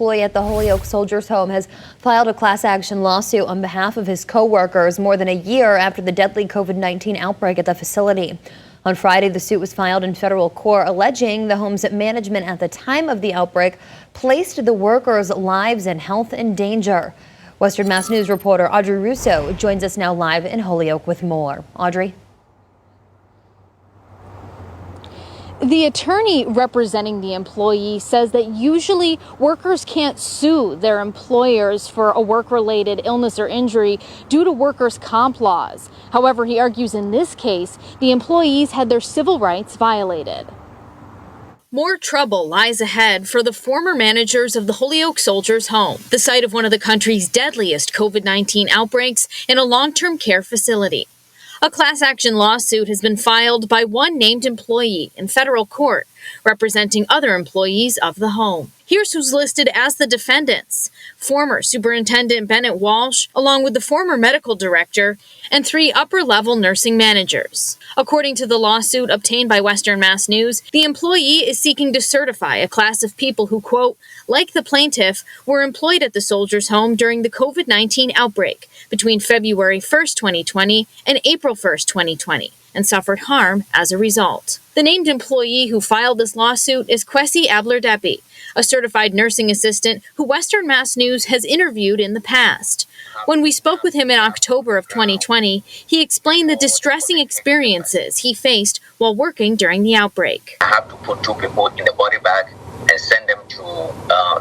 Employee at the Holyoke Soldiers Home has filed a class action lawsuit on behalf of his co-workers more than a year after the deadly COVID-19 outbreak at the facility. On Friday, the suit was filed in federal court, alleging the home's management at the time of the outbreak placed the workers' lives and health in danger. Western Mass News reporter Audrey Russo joins us now live in Holyoke with more. Audrey. The attorney representing the employee says that usually workers can't sue their employers for a work-related illness or injury due to workers' comp laws. However, he argues in this case, the employees had their civil rights violated. More trouble lies ahead for the former managers of the Holyoke Soldiers Home, the site of one of the country's deadliest COVID-19 outbreaks in a long-term care facility. A class action lawsuit has been filed by one named employee in federal court, representing other employees of the home. Here's who's listed as the defendants: former Superintendent Bennett Walsh, along with the former medical director, and 3 upper-level nursing managers. According to the lawsuit obtained by Western Mass News, the employee is seeking to certify a class of people who, quote, like the plaintiff, were employed at the Soldiers Home during the COVID-19 outbreak between February 1st, 2020 and April 1st, 2020, and suffered harm as a result. The named employee who filed this lawsuit is Kwesi Abler-Depi, a certified nursing assistant who Western Mass News has interviewed in the past. When we spoke with him in October of 2020, he explained the distressing experiences he faced while working during the outbreak. I have to put 2 people in the body bag and send them to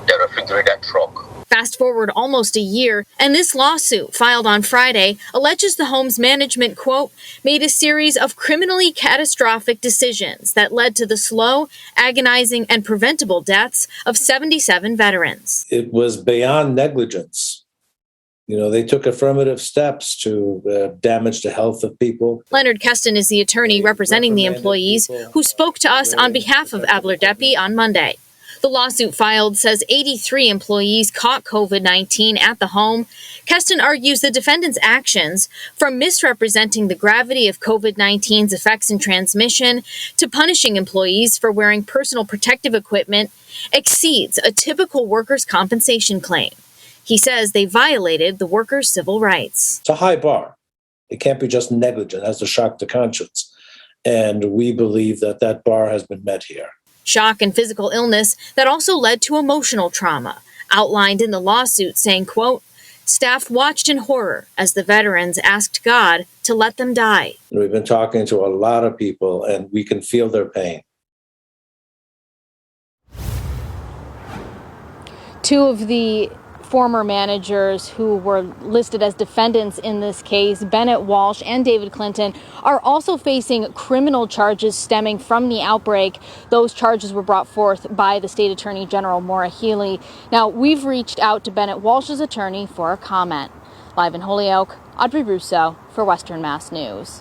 the refrigerator truck. Fast forward almost a year, and this lawsuit, filed on Friday, alleges the home's management, quote, made a series of criminally catastrophic decisions that led to the slow, agonizing, and preventable deaths of 77 veterans. It was beyond negligence. They took affirmative steps to damage the health of people. Leonard Keston is the attorney representing the employees who spoke to us on behalf of Abler-Depi on Monday. The lawsuit filed says 83 employees caught COVID-19 at the home. Keston argues the defendants' actions, from misrepresenting the gravity of COVID-19's effects and transmission to punishing employees for wearing personal protective equipment, exceeds a typical workers' compensation claim. He says they violated the workers' civil rights. It's a high bar. It can't be just negligent, it has to shock the conscience. And we believe that that bar has been met here. Shock and physical illness that also led to emotional trauma, outlined in the lawsuit, saying, quote, staff watched in horror as the veterans asked God to let them die. We've been talking to a lot of people, and we can feel their pain. 2 of the former managers who were listed as defendants in this case, Bennett Walsh and David Clinton, are also facing criminal charges stemming from the outbreak. Those charges were brought forth by the State Attorney General, Maura Healey. Now, we've reached out to Bennett Walsh's attorney for a comment. Live in Holyoke, Audrey Russo for Western Mass News.